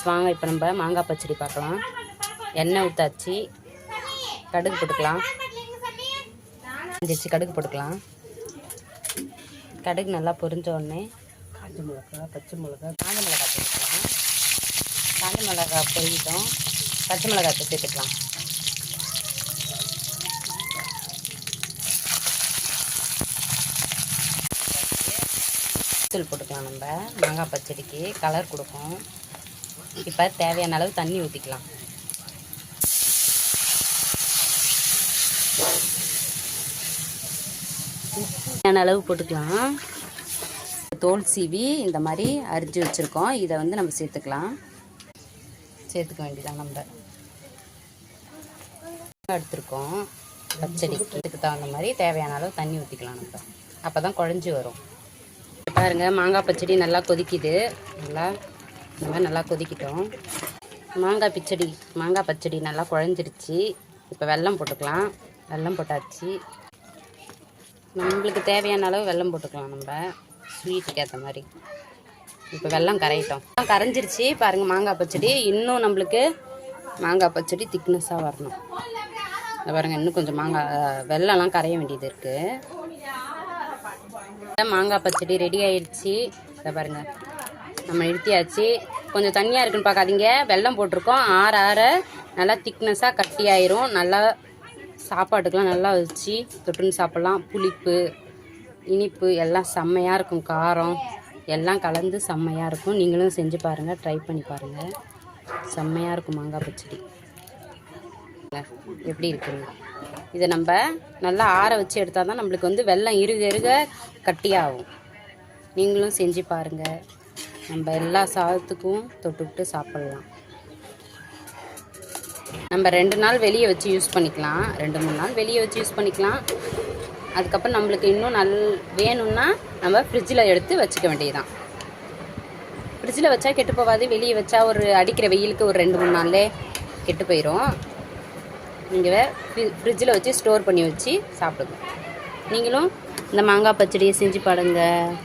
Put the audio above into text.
Friends, வாங்க இப்போ நம்ம மாங்காய் பச்சடி பார்க்கலாம். எண்ணெய் ஊற்றாச்சு, கடுகு போட்டுக்கலாம். கடுகு போட்டுக்கலாம். கடுகு நல்லா பொரிஞ்ச உடனே காஞ்ச மிளகாய், பச்சை மிளகாய், காஞ்ச மிளகாய் போட்டுக்கலாம். காஞ்ச மிளகாய் பொரிஞ்சிட்டோம், பச்சை மிளகாய் சேர்த்துக்கலாம். தூள் போட்டுக்கலாம். நம்ம மாங்காய் பச்சடிக்கு கலர் கொடுக்கும். இப்போ தேவையான அளவு தண்ணி ஊற்றிக்கலாம். தேவையான அளவு போட்டுக்கலாம். தோல் சீவி இந்த மாதிரி அரிஞ்சு வச்சுருக்கோம். இதை வந்து நம்ம சேர்த்துக்கலாம். சேர்த்துக்க வேண்டியதான். நம்ம எடுத்துருக்கோம் பச்சடிக்கு தகுந்த மாதிரி தேவையான அளவு தண்ணி ஊற்றிக்கலாம். நம்ம அப்போ தான் குழஞ்சி வரும். பாருங்க, மாங்காய் பச்சடி நல்லா கொதிக்குது. இந்த மாதிரி நல்லா கொதிக்கிட்டோம். மாங்காய் பச்சடி நல்லா குழஞ்சிருச்சு. இப்போ வெல்லம் போட்டுக்கலாம். வெல்லம் போட்டாச்சு. நம்மளுக்கு தேவையான அளவு வெல்லம் போட்டுக்கலாம். நம்ம ஸ்வீட்டுக்கு ஏற்ற மாதிரி. இப்போ வெல்லம் கரையிட்டோம், கரைஞ்சிருச்சு. பாருங்கள், மாங்காய் பச்சடி இன்னும் நம்மளுக்கு மாங்காய் பச்சடி திக்னஸாக வரணும். பாருங்கள், இன்னும் கொஞ்சம் வெல்லம்லாம் கரைய வேண்டியது இருக்குது. மாங்காய் பச்சடி ரெடி ஆயிடுச்சு. இதை பாருங்கள், நம்ம நிறுத்தியாச்சு. கொஞ்சம் தண்ணியாக இருக்குன்னு பார்க்காதீங்க, வெல்லம் போட்டிருக்கோம். ஆற ஆற நல்லா திக்னஸாக கட்டி ஆயிரும். நல்லா சாப்பாட்டுக்கெலாம் நல்லா வச்சு தொட்டுன்னு சாப்பிட்லாம். புளிப்பு, இனிப்பு எல்லாம் செம்மையாக இருக்கும். காரம் எல்லாம் கலந்து செம்மையாக இருக்கும். நீங்களும் செஞ்சு பாருங்கள், ட்ரை பண்ணி பாருங்கள். செம்மையாக இருக்கும் மாங்காய் பச்சடி. எப்படி இருக்குங்க? இதை நம்ம நல்லா ஆற வச்சு எடுத்தால் தான் நம்மளுக்கு வந்து வெல்லம் இருக கட்டியாகும். நீங்களும் செஞ்சு பாருங்கள். நம்ம எல்லா சாதத்துக்கும் தொட்டுக்கிட்டு சாப்பிட்லாம். நம்ம 2 நாள் வெளியே வச்சு யூஸ் பண்ணிக்கலாம். 2-3 நாள் வெளியே வச்சு யூஸ் பண்ணிக்கலாம். அதுக்கப்புறம் நம்மளுக்கு இன்னும் வேணும்னா நம்ம ஃப்ரிட்ஜில் எடுத்து வச்சுக்க வேண்டியதுதான். ஃப்ரிட்ஜில் வச்சா கெட்டு போகாது. வெளியே வச்சா ஒரு அடிக்கிற வெயிலுக்கு ஒரு 2-3 நாள்லே கெட்டு போயிடும். நீங்கள் ஃப்ரிட்ஜில் வச்சு ஸ்டோர் பண்ணி வச்சு சாப்பிடுங்க. நீங்களும் இந்த மாங்காய் பச்சடியை செஞ்சு பாருங்கள்.